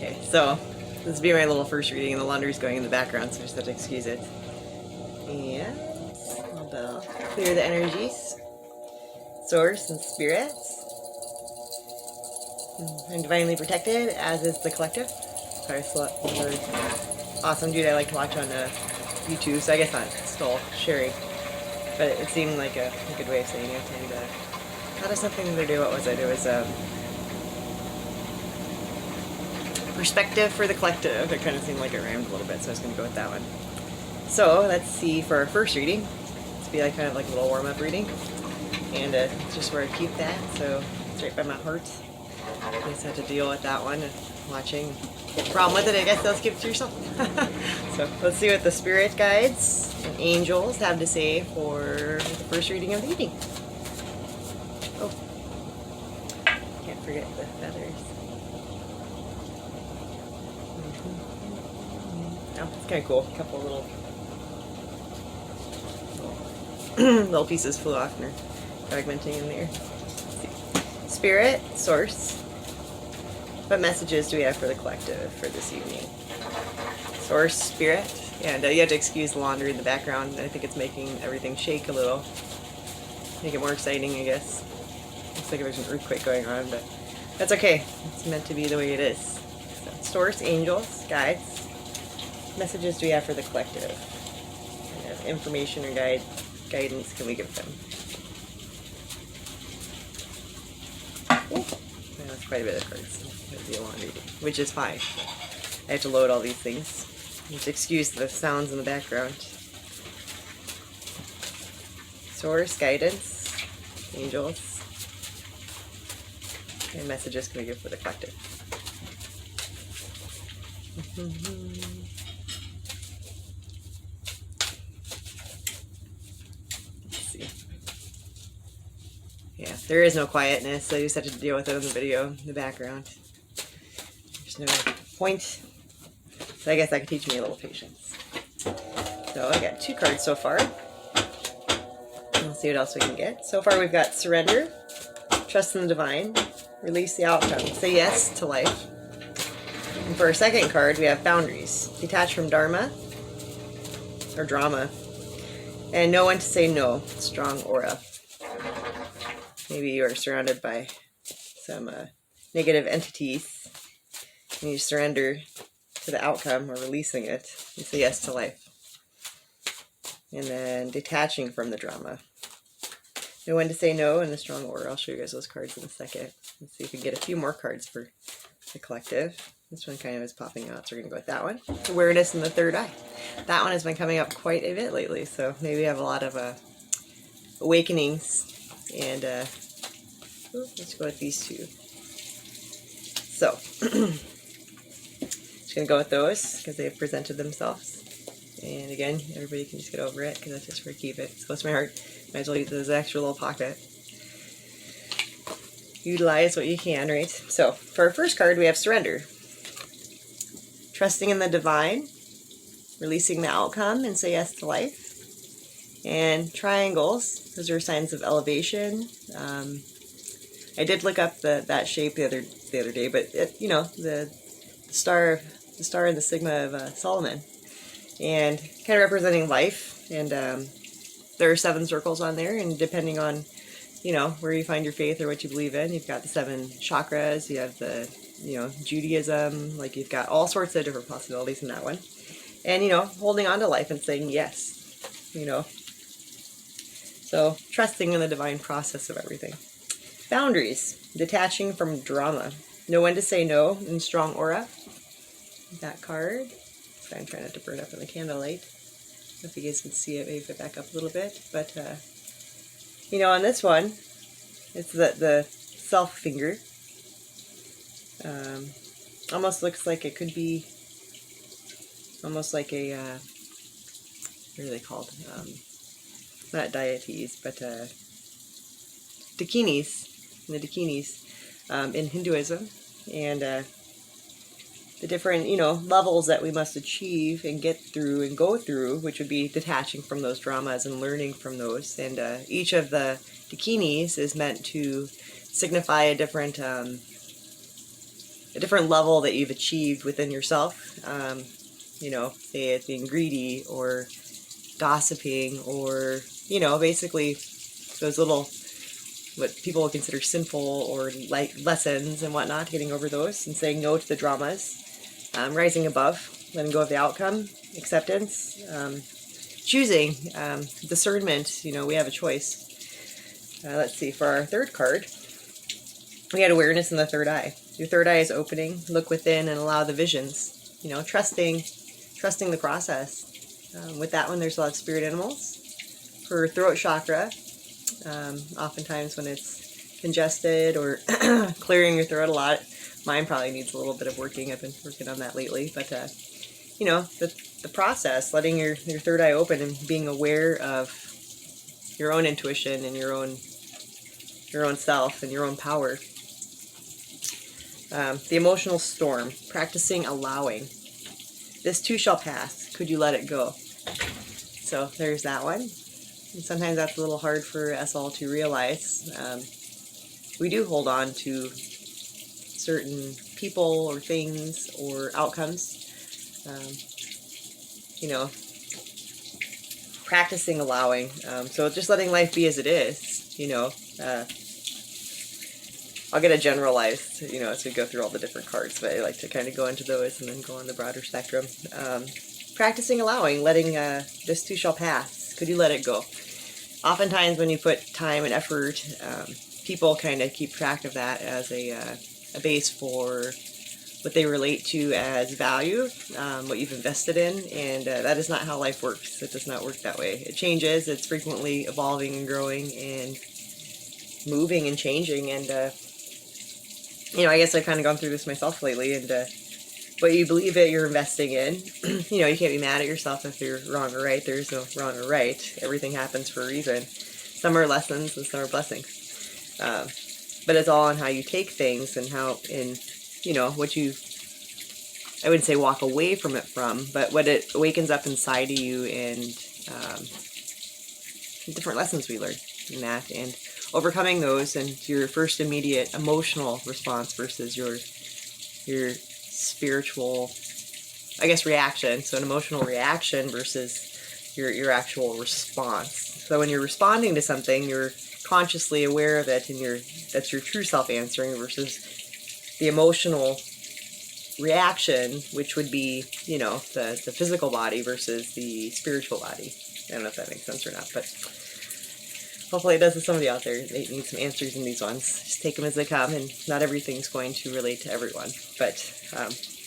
Okay, so this will be my little first reading, and the laundry's going in the background, so I just have to excuse it. And I'll clear the energies, source and spirits. I'm divinely protected, as is the collective. Sorry, awesome dude I like to watch on YouTube, so I guess not still sharing. But it seemed like a good way of saying it. And how does something to do? What was it? It was perspective for the collective. It kind of seemed like it rhymed a little bit, so I was going to go with that one. So let's see for our first reading. It's be like kind of like a little warm-up reading, and it's just where I keep that. So it's right by my heart. I just had to deal with that one. Watching, get the problem with it, I guess they'll skip it to yourself. So let's see what the spirit guides and angels have to say for the first reading of the evening. Oh, can't forget the feathers. Oh, it's kind of cool. A couple little pieces flew off and are fragmenting in there. Let's see. Spirit, source. What messages do we have for the collective for this evening? Source, spirit, and you have to excuse the laundry in the background. I think it's making everything shake a little. Make it more exciting, I guess. Looks like there's an earthquake going on, but that's okay. It's meant to be the way it is. So, source, angels, guides. What messages do we have for the collective? What kind of information or guidance can we give them? Ooh, that's quite a bit of cards. Be a long reading, which is fine. I have to load all these things. Just excuse the sounds in the background. Source, guidance, angels, and messages can we give for the collective? Let's see. Yeah, there is no quietness. I just have to deal with it in the video in the background. No point. So I guess that could teach me a little patience. So I got 2 cards so far. We'll see what else we can get. So far we've got surrender, trust in the divine, release the outcome, say yes to life. And for our second card we have boundaries, detach from dharma or drama, and know when to say no, strong aura. Maybe you are surrounded by some negative entities. And you surrender to the outcome or releasing it. You say yes to life. And then detaching from the drama. Know when to say no in the strong aura. I'll show you guys those cards in a second. Let's see if we can get a few more cards for the collective. This one kind of is popping out, so we're going to go with that one. Awareness in the third eye. That one has been coming up quite a bit lately, so maybe we have a lot of awakenings. And let's go with these 2. So, just going to go with those because they've presented themselves. And again, everybody can just get over it because that's just where I keep it. It's close to my heart. Might as well use this extra little pocket. Utilize what you can, right? So, for our first card, we have surrender. Trusting in the divine. Releasing the outcome and say yes to life. And triangles. Those are signs of elevation. I did look up that shape the other day, but it, the star and the sigma of Solomon, and kind of representing life. And there are 7 circles on there, and depending on where you find your faith or what you believe in, you've got the 7 chakras. You have the Judaism, like you've got all sorts of different possibilities in that one. And holding on to life and saying yes. So trusting in the divine process of everything. Boundaries, detaching from drama. Know when to say no in strong aura. That card. So I'm trying not to burn up in the candlelight. I don't know if you guys can see it. Maybe if I back up a little bit. But, on this one, it's the self finger. Almost looks like it could be almost like a, what are they called? Not deities, but dakinis. The dakinis in Hinduism, and the different levels that we must achieve and get through and go through, which would be detaching from those dramas and learning from those. And each of the dakinis is meant to signify a different a different level that you've achieved within yourself. You know, say it's being greedy or gossiping or, you know, basically those little, what people would consider sinful or like lessons and whatnot, getting over those and saying no to the dramas, rising above, letting go of the outcome, acceptance, choosing, discernment. You know, we have a choice. Let's see, for our third card, we had awareness in the third eye. Your third eye is opening. Look within and allow the visions. You know, trusting the process. With that one, there's a lot of spirit animals. For throat chakra, oftentimes when it's congested or clearing your throat a lot, mine probably needs a little bit of working. I've been working on that lately. But, you know, the process, letting your third eye open and being aware of your own intuition and your own self and your own power. The emotional storm, practicing allowing. This too shall pass. Could you let it go? So there's that one. And sometimes that's a little hard for us all to realize. We do hold on to certain people or things or outcomes. You know, practicing allowing. So just letting life be as it is, you know. I'll get a generalized, you know, as we go through all the different cards, but I like to kind of go into those and then go on the broader spectrum. Practicing allowing, letting this too shall pass. Could you let it go? Oftentimes when you put time and effort, people kind of keep track of that as a base for what they relate to as value, what you've invested in, and that is not how life works. It does not work that way. It changes. It's frequently evolving and growing and moving and changing, and you know, I guess I've kind of gone through this myself lately, and what you believe it, you're investing in. You know, you can't be mad at yourself if you're wrong or right. There's no wrong or right. Everything happens for a reason. Some are lessons and some are blessings. But it's all on how you take things and how, in, you know, what you, I wouldn't say walk away from it from, but what it awakens up inside of you, and different lessons we learn in that, and overcoming those, and your first immediate emotional response versus your spiritual, I guess, reaction. So an emotional reaction versus your actual response. So when you're responding to something, you're consciously aware of it, and that's your true self answering, versus the emotional reaction, which would be, you know, the physical body versus the spiritual body. I don't know if that makes sense or not, but hopefully it does to somebody out there. They need some answers in these ones. Just take them as they come, and not everything's going to relate to everyone. But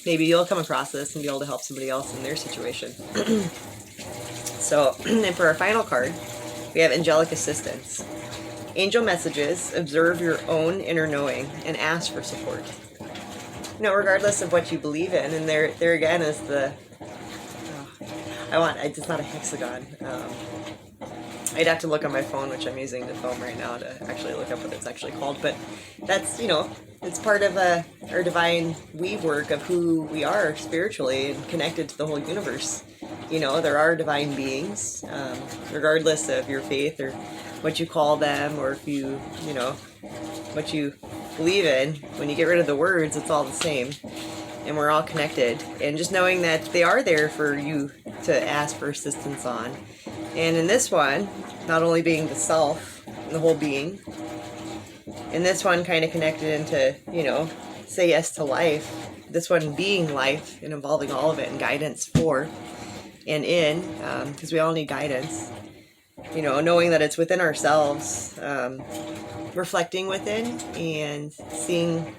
maybe you'll come across this and be able to help somebody else in their situation. So, and for our final card, we have angelic assistance. Angel messages, observe your own inner knowing, and ask for support. You know, regardless of what you believe in, and there again is the, it's not a hexagon. I'd have to look on my phone, which I'm using the phone right now to actually look up what it's actually called. But that's, you know, it's part of our divine weave work of who we are spiritually and connected to the whole universe. You know, there are divine beings, regardless of your faith or what you call them, or if you know, what you believe in. When you get rid of the words, it's all the same. And we're all connected. And just knowing that they are there for you to ask for assistance on. And in this one, not only being the self, the whole being, in this one kind of connected into, you know, say yes to life. This one being life and involving all of it, and guidance for and in, because we all need guidance. You know, knowing that it's within ourselves, reflecting within and seeing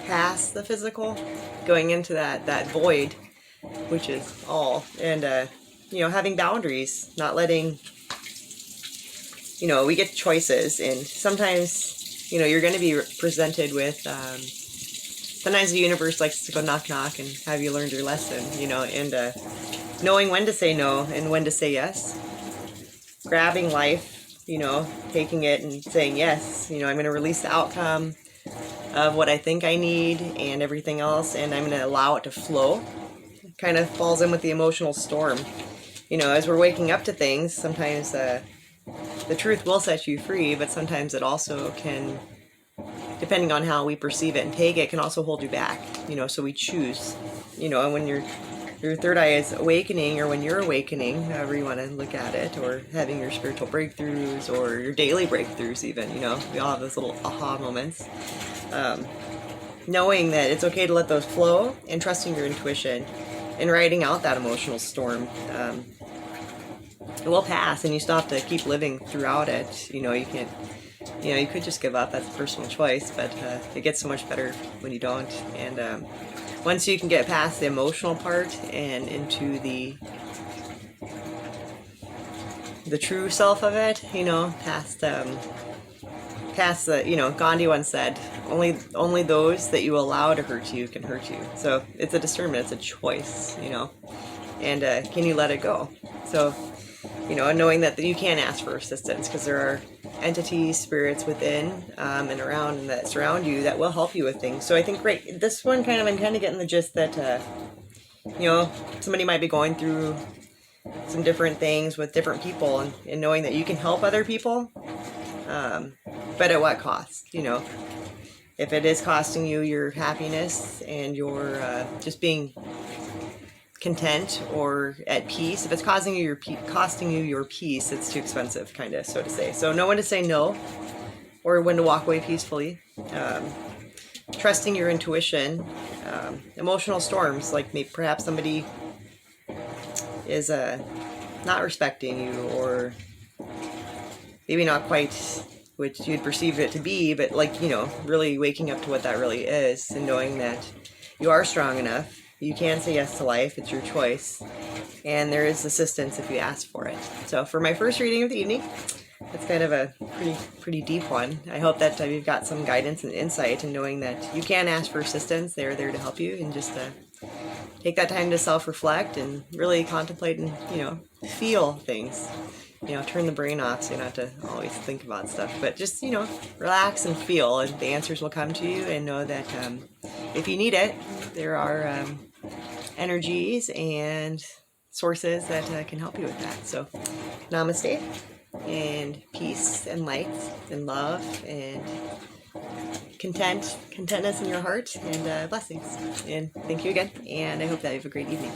past the physical, going into that void, which is all. And you know, having boundaries, not letting, you know, we get choices, and sometimes, you know, you're going to be presented with, sometimes the universe likes to go knock knock and have you learned your lesson, you know, and knowing when to say no and when to say yes, grabbing life, you know, taking it and saying yes, you know, I'm going to release the outcome of what I think I need and everything else, and I'm going to allow it to flow. It kind of falls in with the emotional storm. You know, as we're waking up to things, sometimes the truth will set you free, but sometimes it also can depending on how we perceive it and take it, can also hold you back, so we choose, and when your third eye is awakening, or when you're awakening, however you want to look at it, or having your spiritual breakthroughs, or your daily breakthroughs even, we all have those little aha moments. Knowing that it's okay to let those flow, and trusting your intuition, and riding out that emotional storm. It will pass, and you still have to keep living throughout it. You can't, you could just give up. That's a personal choice, but it gets so much better when you don't. And once you can get past the emotional part and into the true self of it, past the, Gandhi once said, only those that you allow to hurt you can hurt you. So it's a discernment, it's a choice, and can you let it go? So, and knowing that you can ask for assistance, because there are entities, spirits within and around and that surround you that will help you with things. So I think, great, this one I'm kind of getting the gist that, somebody might be going through some different things with different people, and knowing that you can help other people, but at what cost? If it is costing you your happiness and your just being content or at peace, if it's costing you your peace, it's too expensive, kind of, so to say. So know when to say no, or when to walk away peacefully. Trusting your intuition. Emotional storms, like perhaps somebody is not respecting you, or maybe not quite what you'd perceive it to be, but really waking up to what that really is, and knowing that you are strong enough. You can say yes to life. It's your choice. And there is assistance if you ask for it. So for my first reading of the evening, it's kind of a pretty deep one. I hope that you've got some guidance and insight, and knowing that you can ask for assistance. They're there to help you, and just take that time to self-reflect and really contemplate and, feel things. Turn the brain off, so you don't have to always think about stuff. But just, relax and feel, and the answers will come to you. And know that if you need it, there are energies and sources that can help you with that. So, namaste, and peace, and light, and love, and contentness in your heart, and blessings. And thank you again. And I hope that you have a great evening.